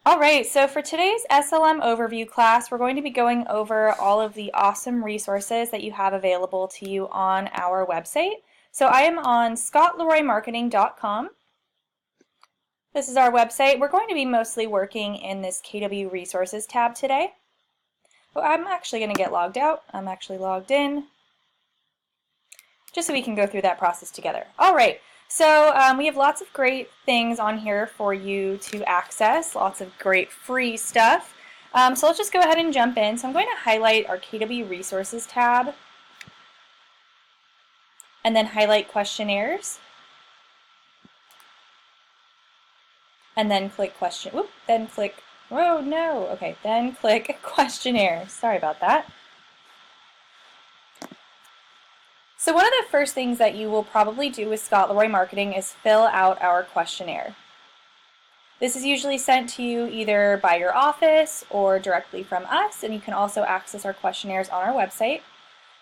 All right, so for today's SLM Overview class, we're going to be going over all of the awesome resources that you have available to you on our website. So I am on scottleroymarketing.com. This is our website. We're going to be mostly working in this KW Resources tab today. Well, I'm actually going to get logged out. I'm actually logged in, just so we can go through that process together. All right. So we have lots of great things on here for you to access, lots of great free stuff. So let's just go ahead and jump in. So I'm going to highlight our KW Resources tab and then highlight Questionnaires and then click then click Questionnaires. Sorry about that. So one of the first things that you will probably do with Scott Leroy Marketing is fill out our questionnaire. This is usually sent to you either by your office or directly from us, and you can also access our questionnaires on our website.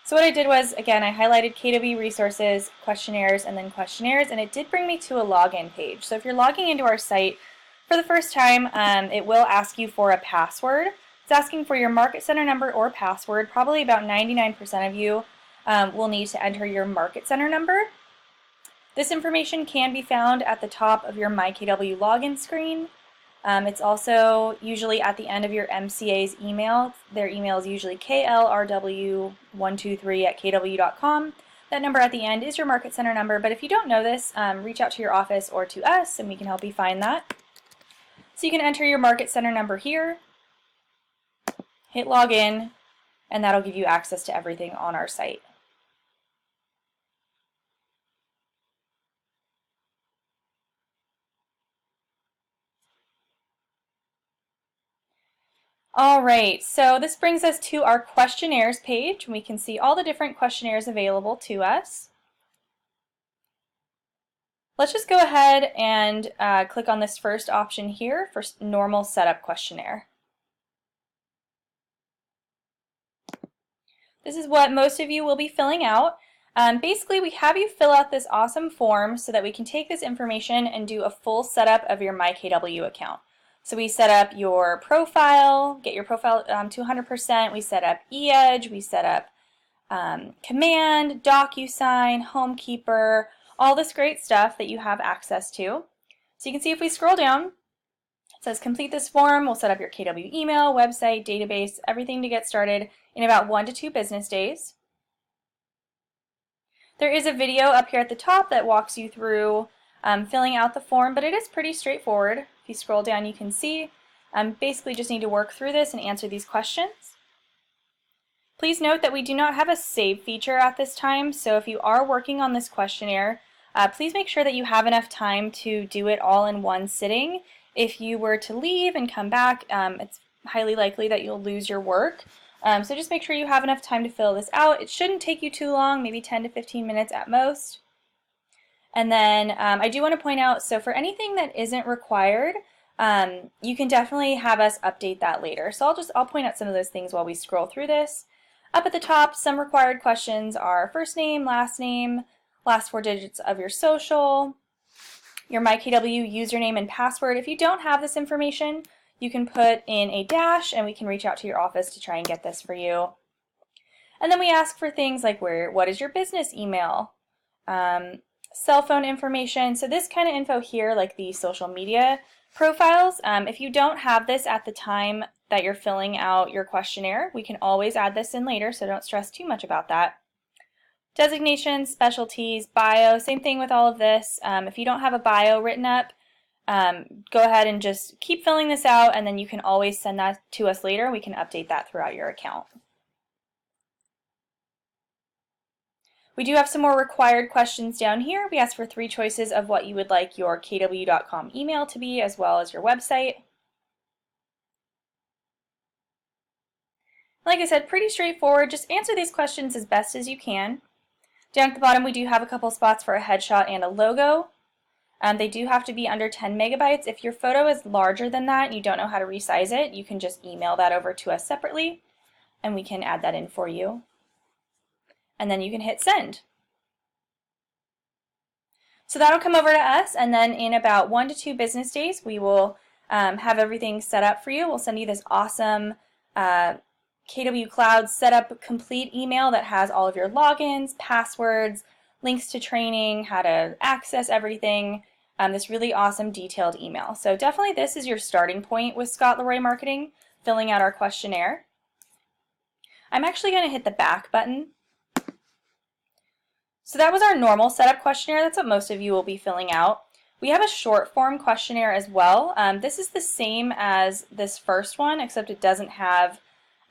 So what I did was, again, I highlighted KW Resources, Questionnaires, and then Questionnaires, and it did bring me to a login page. So if you're logging into our site for the first time, it will ask you for a password. It's asking for your market center number or password. Probably about 99% of you will need to enter your market center number. This information can be found at the top of your MyKW login screen. It's also usually at the end of your MCA's email. Their email is usually klrw123@kw.com. That number at the end is your market center number, but if you don't know this, reach out to your office or to us and we can help you find that. So you can enter your market center number here, hit login, and that'll give you access to everything on our site. All right, so this brings us to our questionnaires page. We can see all the different questionnaires available to us. Let's just go ahead and click on this first option here for normal setup questionnaire. This is what most of you will be filling out. Basically, we have you fill out this awesome form so that we can take this information and do a full setup of your MyKW account. So we set up your profile, get your profile to 100%. We set up e-edge, we set up Command, DocuSign, HomeKeeper, all this great stuff that you have access to. So you can see if we scroll down, it says complete this form. We'll set up your KW email, website, database, everything to get started in about 1 to 2 business days. There is a video up here at the top that walks you through filling out the form, but it is pretty straightforward. If you scroll down, you can see basically just need to work through this and answer these questions. Please note that we do not have a save feature at this time, so if you are working on this questionnaire, please make sure that you have enough time to do it all in one sitting. If you were to leave and come back, it's highly likely that you'll lose your work. So just make sure you have enough time to fill this out. It shouldn't take you too long, maybe 10 to 15 minutes at most. And then I do want to point out, so for anything that isn't required, you can definitely have us update that later. So I'll point out some of those things while we scroll through this. Up at the top, some required questions are first name, last 4 digits of your social, your MyKW username and password. If you don't have this information, you can put in a dash and we can reach out to your office to try and get this for you. And then we ask for things like what is your business email, cell phone information. So this kind of info here, like the social media profiles, if you don't have this at the time that you're filling out your questionnaire, we can always add this in later, so don't stress too much about that. Designations, specialties, bio, same thing with all of this. If you don't have a bio written up, go ahead and just keep filling this out, and then you can always send that to us later. We can update that throughout your account. We do have some more required questions down here. We ask for 3 choices of what you would like your kw.com email to be, as well as your website. Like I said, pretty straightforward. Just answer these questions as best as you can. Down at the bottom, we do have a couple spots for a headshot and a logo. They do have to be under 10 megabytes. If your photo is larger than that and you don't know how to resize it, you can just email that over to us separately, and we can add that in for you. And then you can hit send. So that'll come over to us, and then in about 1 to 2 business days, we will have everything set up for you. We'll send you this awesome KW Cloud Setup Complete email that has all of your logins, passwords, links to training, how to access everything, this really awesome detailed email. So definitely this is your starting point with Scott Leroy Marketing, filling out our questionnaire. I'm actually going to hit the back button. So that was our normal setup questionnaire. That's what most of you will be filling out. We have a short form questionnaire as well. This is the same as this first one, except it doesn't have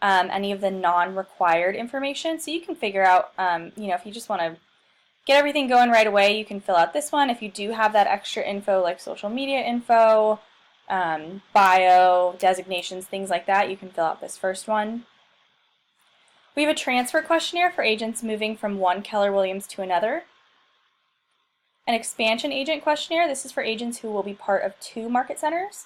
any of the non-required information. So you can figure out, if you just want to get everything going right away, you can fill out this one. If you do have that extra info like social media info, bio, designations, things like that, you can fill out this first one. We have a transfer questionnaire for agents moving from one Keller Williams to another. An expansion agent questionnaire. This is for agents who will be part of 2 market centers.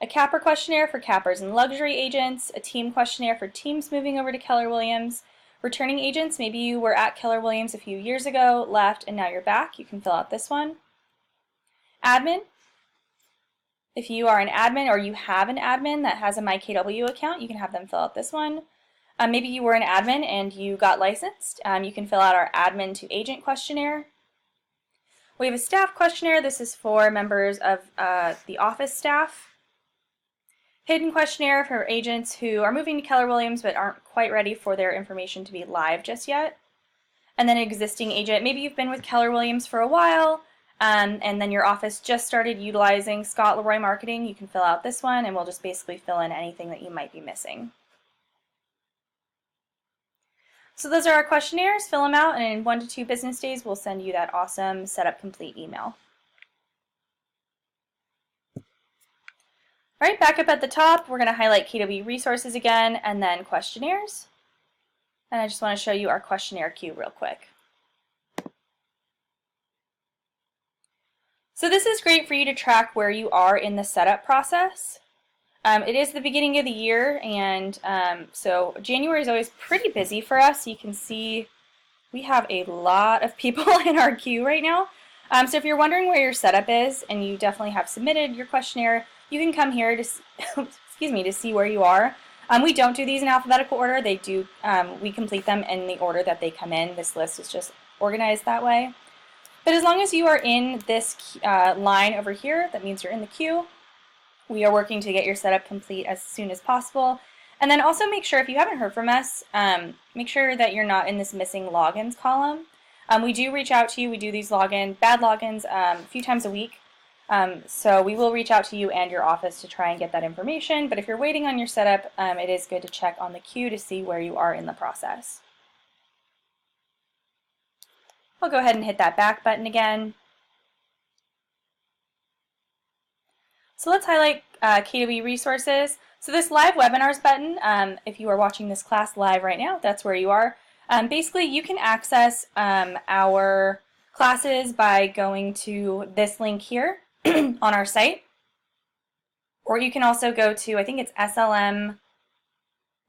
A capper questionnaire for cappers and luxury agents. A team questionnaire for teams moving over to Keller Williams. Returning agents, maybe you were at Keller Williams a few years ago, left, and now you're back. You can fill out this one. Admin. If you are an admin or you have an admin that has a MyKW account, you can have them fill out this one. Maybe you were an admin and you got licensed. You can fill out our admin to agent questionnaire. We have a staff questionnaire. This is for members of the office staff. Hidden questionnaire for agents who are moving to Keller Williams but aren't quite ready for their information to be live just yet. And then existing agent. Maybe you've been with Keller Williams for a while, and then your office just started utilizing Scott Leroy Marketing. You can fill out this one, and we'll just basically fill in anything that you might be missing. So those are our questionnaires. Fill them out, and in 1 to 2 business days, we'll send you that awesome Setup Complete email. All right, back up at the top, we're going to highlight KW resources again, and then questionnaires. And I just want to show you our questionnaire queue real quick. So this is great for you to track where you are in the setup process. It is the beginning of the year, and so January is always pretty busy for us. You can see we have a lot of people in our queue right now. So if you're wondering where your setup is and you definitely have submitted your questionnaire, you can come here to to see where you are. We don't do these in alphabetical order. They do. We complete them in the order that they come in. This list is just organized that way. But as long as you are in this line over here, that means you're in the queue. We are working to get your setup complete as soon as possible. And then also make sure, if you haven't heard from us, make sure that you're not in this missing logins column. We do reach out to you. We do these bad logins a few times a week. So we will reach out to you and your office to try and get that information. But if you're waiting on your setup, it is good to check on the queue to see where you are in the process. I'll go ahead and hit that back button again. So let's highlight KW resources. So this live webinars button, if you are watching this class live right now, that's where you are. Basically, you can access our classes by going to this link here on our site. Or you can also go to, I think it's SLM, I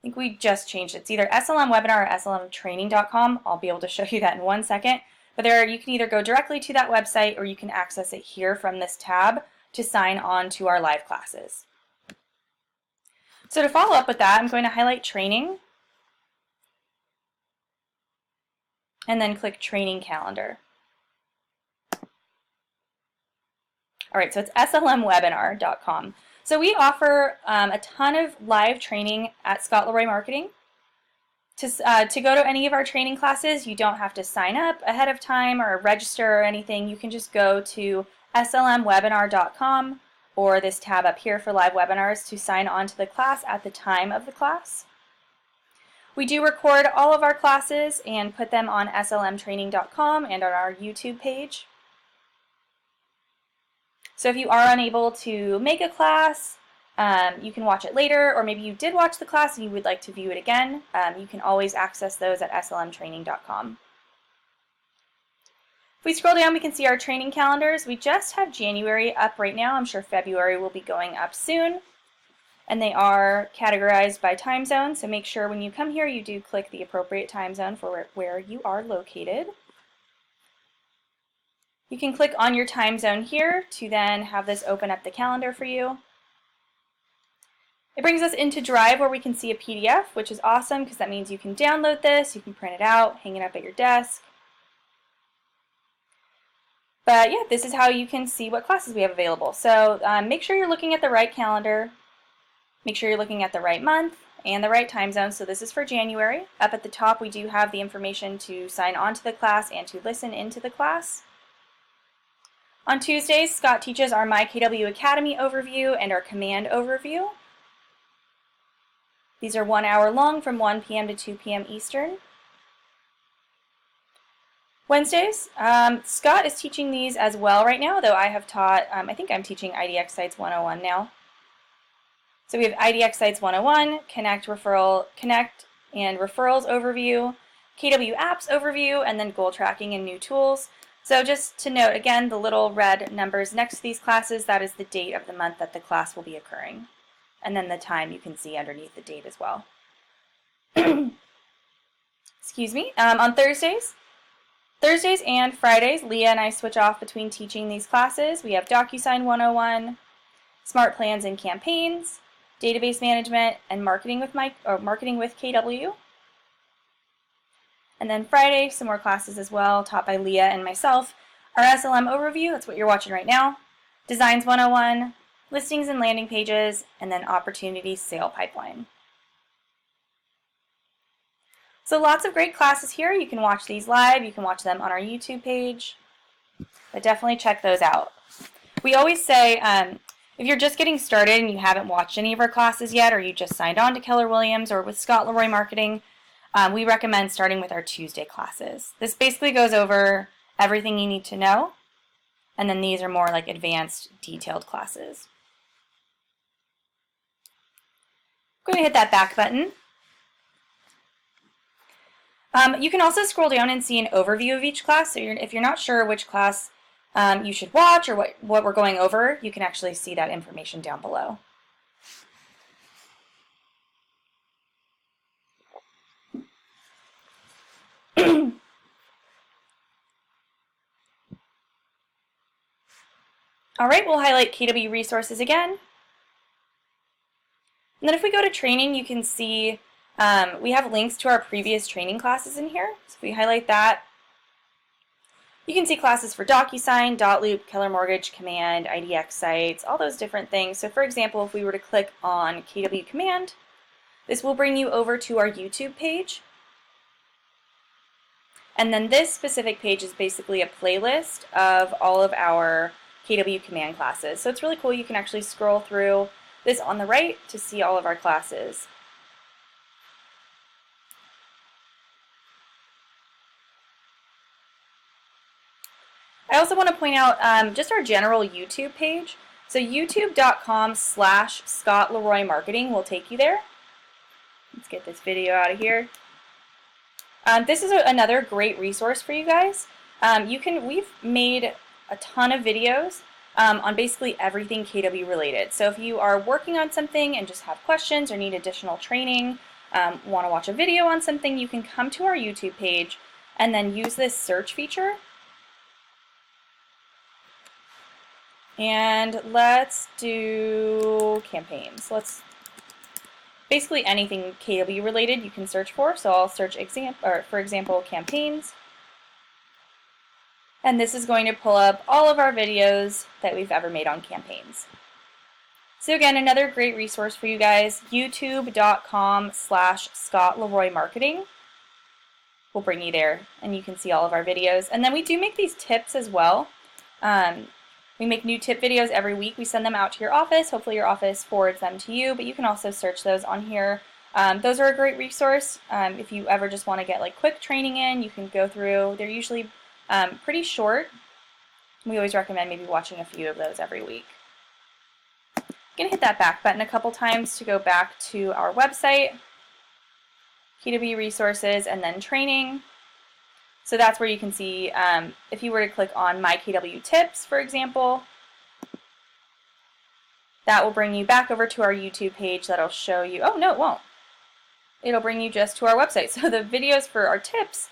think we just changed it. It's either SLM webinar or slmtraining.com. I'll be able to show you that in 1 second. But you can either go directly to that website or you can access it here from this tab to sign on to our live classes. So to follow up with that, I'm going to highlight training and then click training calendar. All right, so it's slmwebinar.com. So we offer a ton of live training at Scott Leroy Marketing. To go to any of our training classes, you don't have to sign up ahead of time or register or anything. You can just go to slmwebinar.com or this tab up here for live webinars to sign on to the class at the time of the class. We do record all of our classes and put them on slmtraining.com and on our YouTube page. So if you are unable to make a class, you can watch it later, or maybe you did watch the class and you would like to view it again. You can always access those at slmtraining.com. If we scroll down, we can see our training calendars. We just have January up right now. I'm sure February will be going up soon. And they are categorized by time zone, so make sure when you come here you do click the appropriate time zone for where you are located. You can click on your time zone here to then have this open up the calendar for you. It brings us into Drive where we can see a PDF, which is awesome because that means you can download this, you can print it out, hang it up at your desk. But yeah, this is how you can see what classes we have available. So make sure you're looking at the right calendar, make sure you're looking at the right month and the right time zone. So this is for January. Up at the top we do have the information to sign on to the class and to listen into the class. On Tuesdays, Scott teaches our MyKW Academy overview and our command overview. These are 1 hour long from 1 p.m. to 2 p.m. Eastern. Wednesdays, Scott is teaching these as well right now, though I have taught, I think I'm teaching IDX Sites 101 now. So we have IDX Sites 101, Connect and Referrals Overview, KW Apps Overview, and then Goal Tracking and New Tools. So just to note, again, the little red numbers next to these classes, that is the date of the month that the class will be occurring. And then the time you can see underneath the date as well. Excuse me. On Thursdays and Fridays, Leah and I switch off between teaching these classes. We have DocuSign 101, Smart Plans and Campaigns, Database Management, and Marketing with KW. And then Friday, some more classes as well, taught by Leah and myself. Our SLM Overview, that's what you're watching right now, Designs 101, Listings and Landing Pages, and then Opportunity Sale Pipeline. So lots of great classes here. You can watch these live. You can watch them on our YouTube page. But definitely check those out. We always say, if you're just getting started and you haven't watched any of our classes yet, or you just signed on to Keller Williams or with Scott Leroy Marketing, we recommend starting with our Tuesday classes. This basically goes over everything you need to know. And then these are more like advanced, detailed classes. I'm going to hit that back button. You can also scroll down and see an overview of each class. So if you're not sure which class you should watch or what we're going over, you can actually see that information down below. All right, we'll highlight KW resources again. And then if we go to training, you can see we have links to our previous training classes in here. So if we highlight that, you can see classes for DocuSign, Dotloop, Keller Mortgage, Command, IDX Sites, all those different things. So for example, if we were to click on KW Command, this will bring you over to our YouTube page. And then this specific page is basically a playlist of all of our KW Command classes. So it's really cool. You can actually scroll through this on the right to see all of our classes. I also want to point out just our general YouTube page. So youtube.com/Scott Leroy Marketing will take you there. Let's get this video out of here. This is another great resource for you guys. We've made a ton of videos on basically everything KW related. So if you are working on something and just have questions or need additional training, want to watch a video on something, you can come to our YouTube page and then use this search feature. And let's do campaigns. Basically anything KW related you can search for. So I'll search for example, campaigns. And this is going to pull up all of our videos that we've ever made on campaigns. So again, another great resource for you guys, youtube.com/Scott Leroy Marketing will bring you there and you can see all of our videos. And then we do make these tips as well. We make new tip videos every week. We send them out to your office. Hopefully your office forwards them to you, but you can also search those on here. Those are a great resource. If you ever just want to get like quick training in, you can go through. They're usually pretty short. We always recommend maybe watching a few of those every week. I'm going to hit that back button a couple times to go back to our website, KW resources, and then training. So that's where you can see, if you were to click on My KW Tips, for example, that will bring you back over to our YouTube page that'll show you, oh no, it won't. It'll bring you just to our website. So the videos for our tips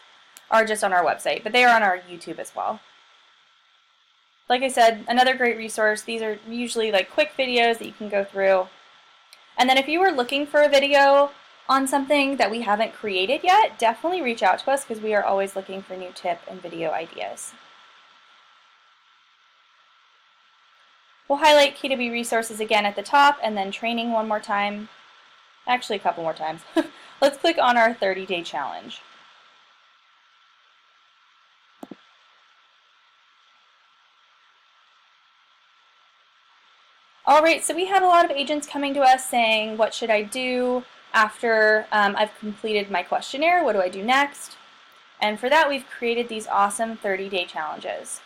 are just on our website, but they are on our YouTube as well. like I said, another great resource. These are usually like quick videos that you can go through. And then if you are looking for a video on something that we haven't created yet, definitely reach out to us because we are always looking for new tip and video ideas. We'll highlight KW resources again at the top and then training one more time. Actually, a couple more times. Let's click on our 30-day challenge. Alright, so we had a lot of agents coming to us saying, what should I do after I've completed my questionnaire? What do I do next? And for that, we've created these awesome 30-day challenges.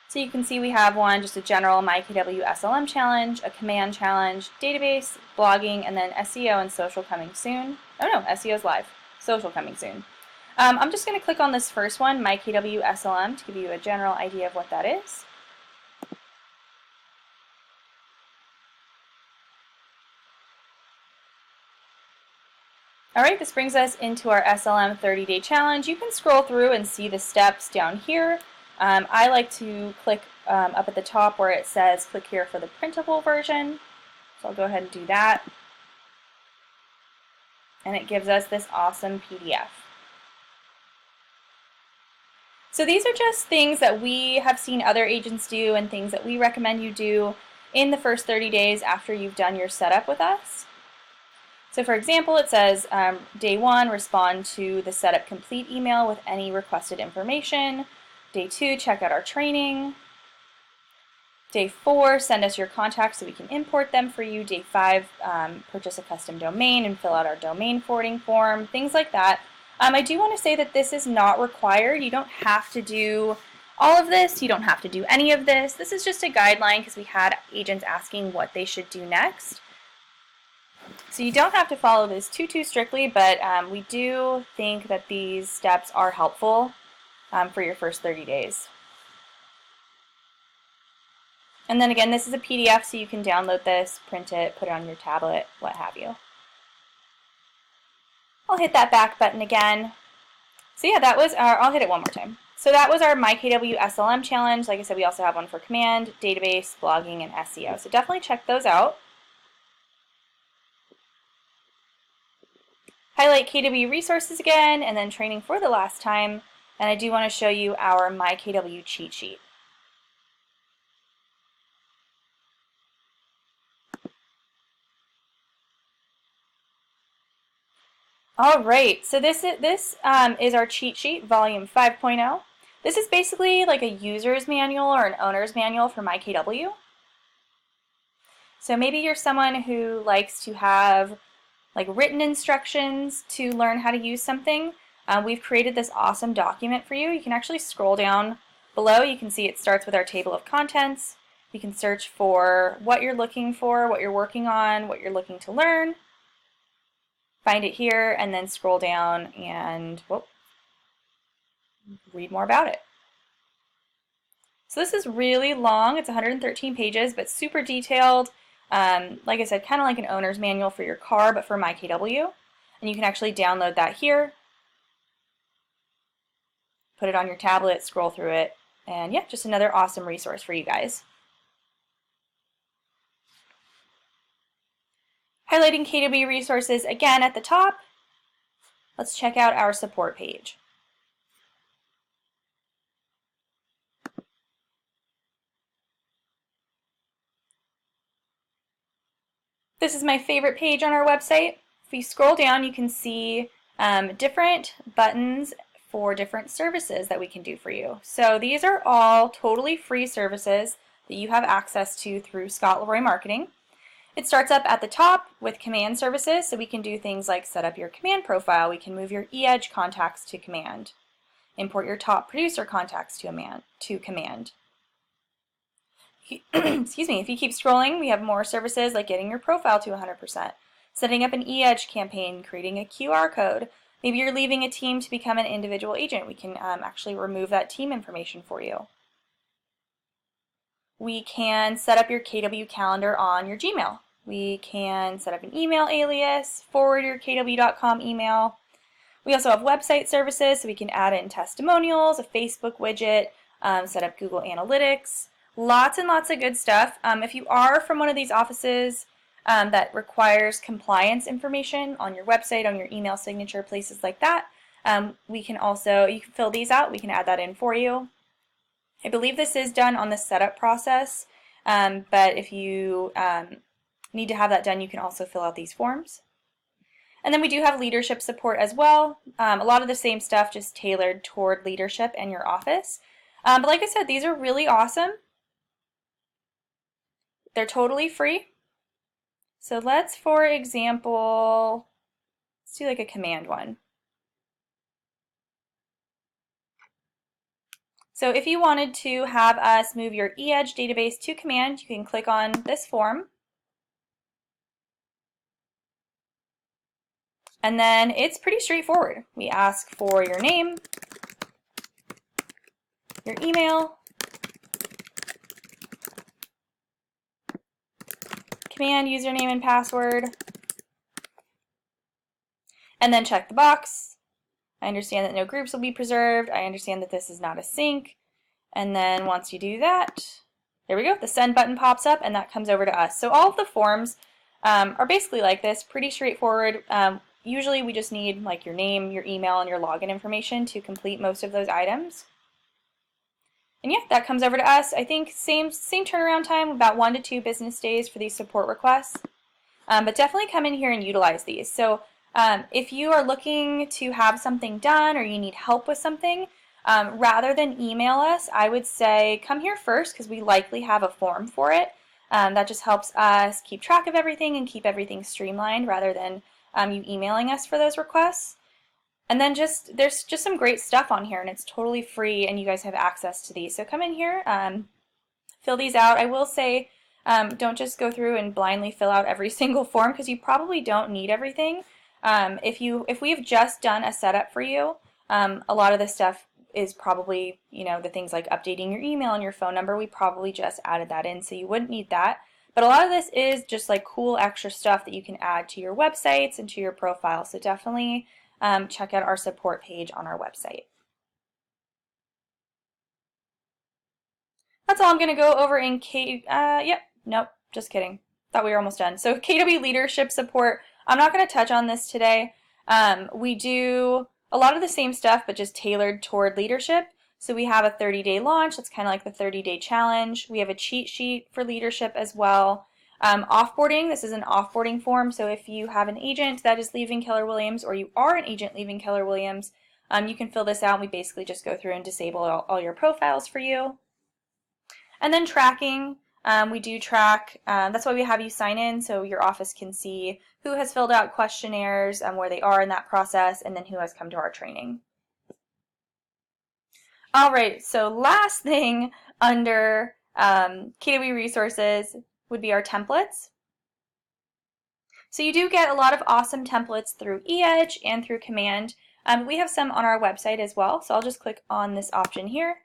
So you can see we have one, just a general MyKW SLM challenge, a command challenge, database, blogging, and then SEO and social coming soon. Oh no, SEO is live. Social coming soon. I'm just going to click on this first one, MyKW SLM, to give you a general idea of what that is. Alright, this brings us into our SLM 30-day challenge. You can scroll through and see the steps down here. I like to click up at the top where it says click here for the printable version. So I'll go ahead and do that. And it gives us this awesome PDF. So these are just things that we have seen other agents do and things that we recommend you do in the first 30 days after you've done your setup with us. So for example, it says day 1, respond to the setup complete email with any requested information. Day 2, check out our training. Day 4, send us your contacts so we can import them for you. Day 5, purchase a custom domain and fill out our domain forwarding form, things like that. I do want to say that this is not required. You don't have to do all of this. You don't have to do any of this. This is just a guideline because we had agents asking what they should do next. So you don't have to follow this too strictly, but we do think that these steps are helpful for your first 30 days. And then again, this is a PDF, so you can download this, print it, put it on your tablet, what have you. I'll hit that back button again. So yeah, that was our, I'll hit it one more time. So that was our MyKW SLM challenge. Like I said, we also have one for command, database, blogging, and SEO. So definitely check those out. Highlight KW resources again, and then training for the last time. And I do want to show you our MyKW cheat sheet. All right, so this is our cheat sheet, volume 5.0. This is basically like a user's manual or an owner's manual for MyKW. So maybe you're someone who likes to have like written instructions to learn how to use something. We've created this awesome document for you. You can actually scroll down below. You can see it starts with our table of contents. You can search for what you're looking for, what you're working on, what you're looking to learn. Find it here and then scroll down and read more about it. So this is really long. It's 113 pages, but super detailed. Like I said, kind of like an owner's manual for your car, but for MyKW. And you can actually download that here. Put it on your tablet, scroll through it, and yeah, just another awesome resource for you guys. Highlighting KW resources again at the top. Let's check out our support page. This is my favorite page on our website. If you scroll down, you can see different buttons for different services that we can do for you. So these are all totally free services that you have access to through Scott Leroy Marketing. It starts up at the top with command services, so we can do things like set up your command profile, we can move your eEdge contacts to command, import your top producer contacts to command. Excuse me, if you keep scrolling, we have more services like getting your profile to 100%, setting up an eEdge campaign, creating a QR code. Maybe you're leaving a team to become an individual agent. We can actually remove that team information for you. We can set up your KW calendar on your Gmail. We can set up an email alias, forward your kw.com email. We also have website services, so we can add in testimonials, a Facebook widget, set up Google Analytics, lots and lots of good stuff. If you are from one of these offices that requires compliance information on your website, on your email signature, places like that, you can fill these out. We can add that in for you. I believe this is done on the setup process, but if you need to have that done, you can also fill out these forms. And then we do have leadership support as well. A lot of the same stuff, just tailored toward leadership and your office. But like I said, these are really awesome. They're totally free. So let's, for example, let's do like a command one. So if you wanted to have us move your eEdge database to command, you can click on this form. And then it's pretty straightforward. We ask for your name, your email, command username and password, and then check the box. I understand that no groups will be preserved. I understand that this is not a sync. And then once you do that, there we go, the send button pops up and that comes over to us. So all of the forms are basically like this, pretty straightforward. Usually we just need like your name, your email, and your login information to complete most of those items. And yeah, that comes over to us. I think same turnaround time, about 1 to 2 business days for these support requests. But definitely come in here and utilize these. So if you are looking to have something done or you need help with something, rather than email us, I would say come here first because we likely have a form for it. That just helps us keep track of everything and keep everything streamlined rather than you emailing us for those requests. And then there's just some great stuff on here and it's totally free and you guys have access to these. So come in here, fill these out. I will say don't just go through and blindly fill out every single form because you probably don't need everything. If we've just done a setup for you, a lot of this stuff is probably, the things like updating your email and your phone number. We probably just added that in, so you wouldn't need that. But a lot of this is just like cool extra stuff that you can add to your websites and to your profile. So definitely check out our support page on our website. That's all I'm going to go over in nope, just kidding. Thought we were almost done. So KW leadership support, I'm not going to touch on this today. We do a lot of the same stuff, but just tailored toward leadership. So we have a 30-day launch. That's kind of like the 30-day challenge. We have a cheat sheet for leadership as well. Offboarding, this is an offboarding form. So if you have an agent that is leaving Keller Williams or you are an agent leaving Keller Williams, you can fill this out. We basically just go through and disable all your profiles for you. And then tracking, we do track, that's why we have you sign in so your office can see who has filled out questionnaires, where they are in that process, and then who has come to our training. All right, so last thing under KW resources would be our templates. So you do get a lot of awesome templates through eEdge and through Command. We have some on our website as well, so I'll just click on this option here.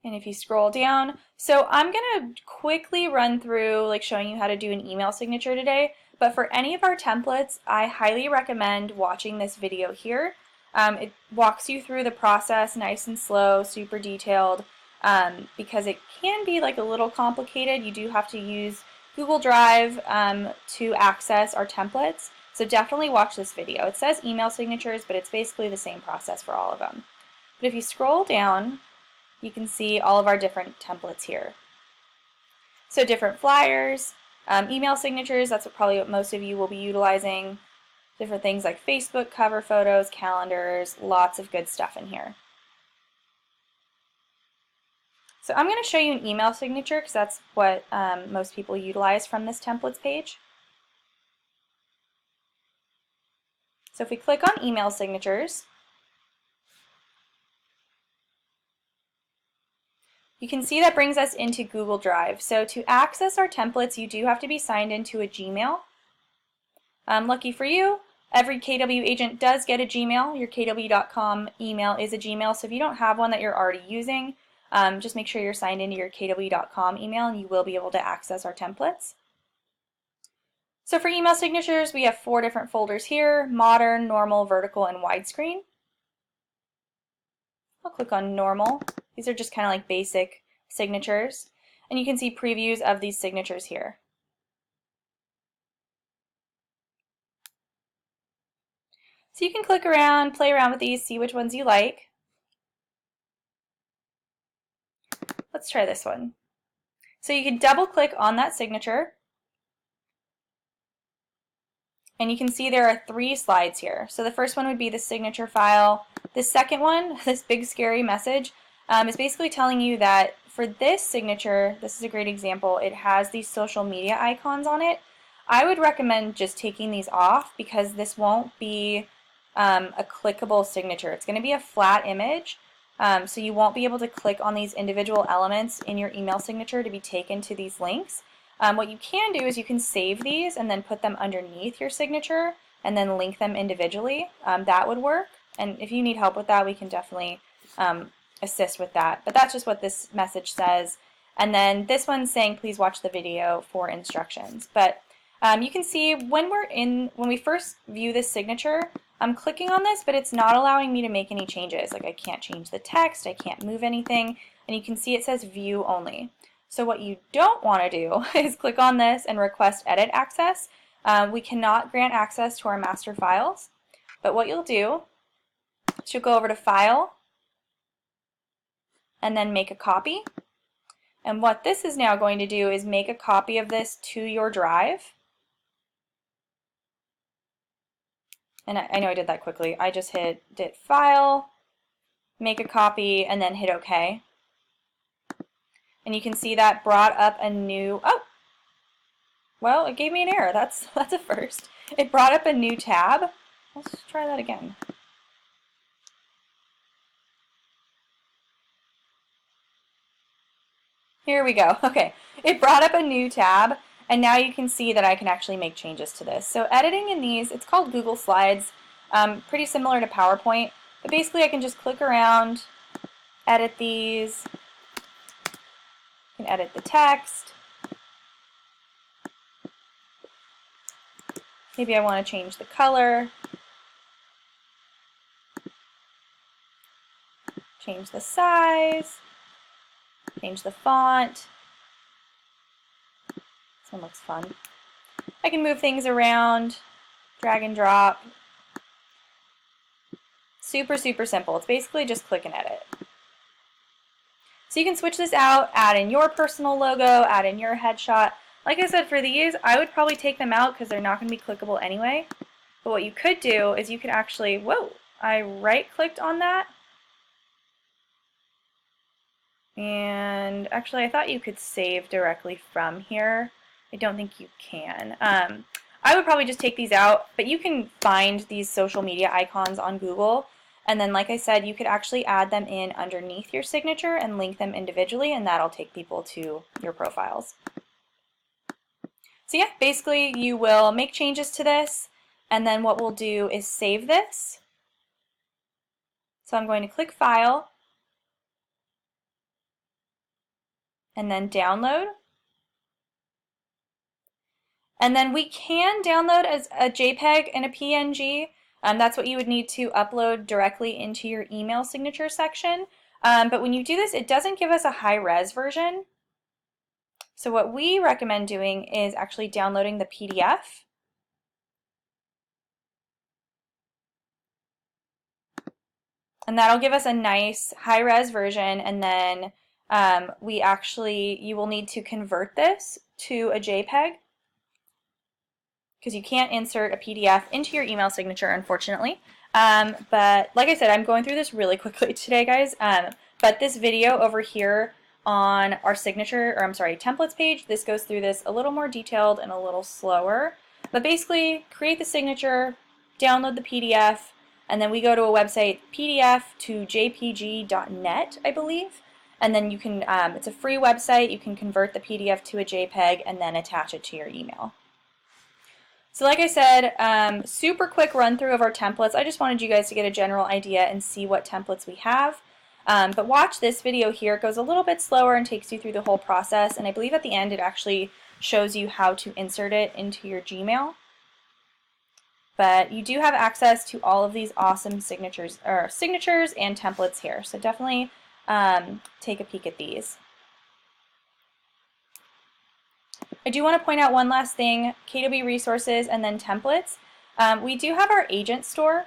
And if you scroll down, so I'm going to quickly run through like showing you how to do an email signature today, but for any of our templates, I highly recommend watching this video here. It walks you through the process nice and slow, super detailed, because it can be like a little complicated. You do have to use Google Drive to access our templates, so definitely watch this video. It says email signatures, but it's basically the same process for all of them. But if you scroll down, you can see all of our different templates here. So different flyers, email signatures, that's probably what most of you will be utilizing. Different things like Facebook cover photos, calendars, lots of good stuff in here. So I'm going to show you an email signature because that's what most people utilize from this templates page. So if we click on email signatures, you can see that brings us into Google Drive. So to access our templates, you do have to be signed into a Gmail. Lucky for you, every KW agent does get a Gmail. Your KW.com email is a Gmail, so if you don't have one that you're already using, just make sure you're signed into your KW.com email and you will be able to access our templates. So for email signatures, we have 4 different folders here: modern, normal, vertical, and widescreen. I'll click on normal. These are just kind of like basic signatures. And you can see previews of these signatures here. So you can click around, play around with these, see which ones you like. Let's try this one. So you can double click on that signature, and you can see there are 3 slides here. So the first one would be the signature file. The second one, this big scary message, is basically telling you that for this signature, this is a great example, it has these social media icons on it. I would recommend just taking these off because this won't be a clickable signature. It's going to be a flat image, so you won't be able to click on these individual elements in your email signature to be taken to these links. What you can do is you can save these and then put them underneath your signature and then link them individually. That would work, and if you need help with that, we can definitely assist with that. But that's just what this message says. And then this one's saying please watch the video for instructions. But you can see when we first view this signature, I'm clicking on this, but it's not allowing me to make any changes. Like I can't change the text, I can't move anything, and you can see it says view only. So what you don't want to do is click on this and request edit access. We cannot grant access to our master files, but what you'll do is you'll go over to File and then make a copy. And what this is now going to do is make a copy of this to your drive. And I know I did that quickly. I just hit File, make a copy, and then hit OK. And you can see that brought up a new, oh, well, it gave me an error. That's a first. It brought up a new tab. Let's try that again. Here we go. Okay, it brought up a new tab, and now you can see that I can actually make changes to this. So editing in these, it's called Google Slides, pretty similar to PowerPoint, but basically I can just click around, edit these, I can edit the text. Maybe I want to change the color, change the size, change the font. This one looks fun. I can move things around, drag and drop. Super, super simple. It's basically just click and edit. So you can switch this out, add in your personal logo, add in your headshot. Like I said, for these, I would probably take them out because they're not going to be clickable anyway. But what you could do is you could actually, whoa, I right-clicked on that. And actually, I thought you could save directly from here. I don't think you can. I would probably just take these out, but you can find these social media icons on Google. And then, like I said, you could actually add them in underneath your signature and link them individually, and that'll take people to your profiles. So yeah, basically you will make changes to this, and then what we'll do is save this. So I'm going to click File, and then Download. And then we can download as a JPEG and a PNG. That's what you would need to upload directly into your email signature section. But when you do this, it doesn't give us a high-res version. So what we recommend doing is actually downloading the PDF. And that'll give us a nice high-res version, and then you will need to convert this to a JPEG, because you can't insert a PDF into your email signature, unfortunately. But like I said, I'm going through this really quickly today, guys. But this video over here on our signature, or I'm sorry, templates page, this goes through this a little more detailed and a little slower. But basically, create the signature, download the PDF, and then we go to a website, PDF to jpg.net, I believe. And then you can, it's a free website, you can convert the PDF to a JPEG and then attach it to your email. So like I said, super quick run through of our templates. I just wanted you guys to get a general idea and see what templates we have. But watch this video here. It goes a little bit slower and takes you through the whole process. And I believe at the end it actually shows you how to insert it into your Gmail. But you do have access to all of these awesome signatures and templates here. So definitely take a peek at these. I do want to point out one last thing, KW resources and then templates. We do have our agent store.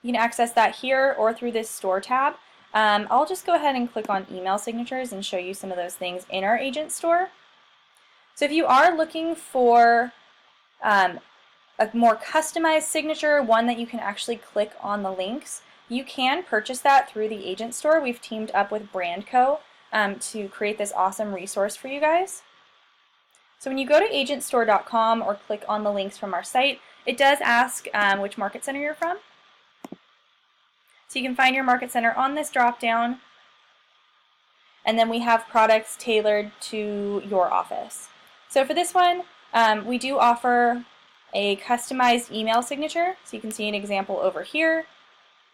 You can access that here or through this store tab. I'll just go ahead and click on email signatures and show you some of those things in our agent store. So if you are looking for a more customized signature, one that you can actually click on the links, you can purchase that through the agent store. We've teamed up with Brandco to create this awesome resource for you guys. So when you go to agentstore.com or click on the links from our site, it does ask which market center you're from. So you can find your market center on this drop down, and then we have products tailored to your office. So for this one, we do offer a customized email signature. So you can see an example over here.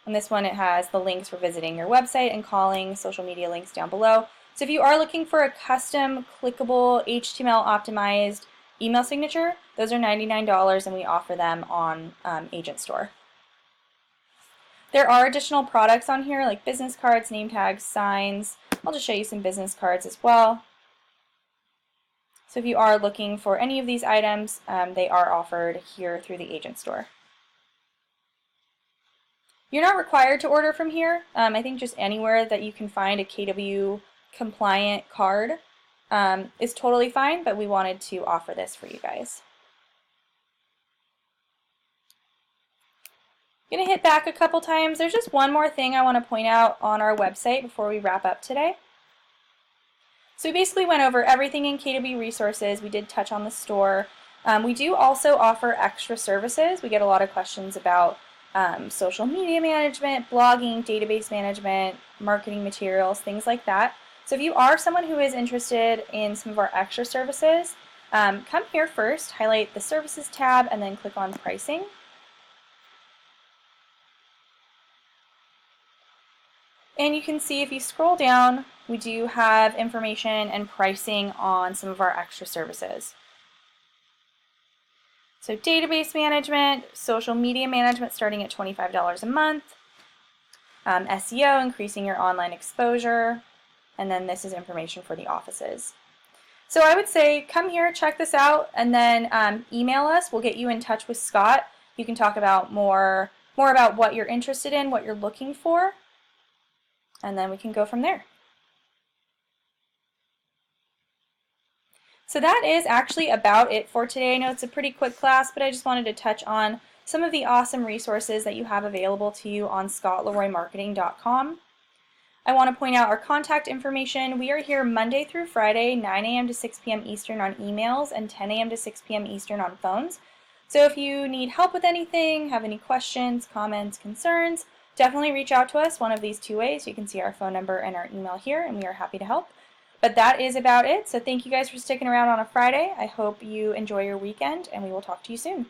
On this one, it has the links for visiting your website and calling, social media links down below. So if you are looking for a custom, clickable, HTML optimized email signature, those are $99 and we offer them on Agent Store. There are additional products on here like business cards, name tags, signs. I'll just show you some business cards as well. So if you are looking for any of these items, they are offered here through the Agent Store. You're not required to order from here. I think just anywhere that you can find a KW compliant card is totally fine, but we wanted to offer this for you guys. I'm going to hit back a couple times. There's just one more thing I want to point out on our website before we wrap up today. So we basically went over everything in KW Resources. We did touch on the store. We do also offer extra services. We get a lot of questions about social media management, blogging, database management, marketing materials, things like that. So if you are someone who is interested in some of our extra services, come here first, highlight the Services tab, and then click on Pricing. And you can see if you scroll down, we do have information and pricing on some of our extra services. So database management, social media management starting at $25 a month, SEO, increasing your online exposure, and then this is information for the offices. So I would say come here, check this out, and then email us. We'll get you in touch with Scott. You can talk about more about what you're interested in, what you're looking for, and then we can go from there. So that is actually about it for today. I know it's a pretty quick class, but I just wanted to touch on some of the awesome resources that you have available to you on scottleroymarketing.com. I want to point out our contact information. We are here Monday through Friday, 9 a.m. to 6 p.m. Eastern on emails and 10 a.m. to 6 p.m. Eastern on phones. So if you need help with anything, have any questions, comments, concerns, definitely reach out to us one of these two ways. You can see our phone number and our email here, and we are happy to help. But that is about it. So thank you guys for sticking around on a Friday. I hope you enjoy your weekend, and we will talk to you soon.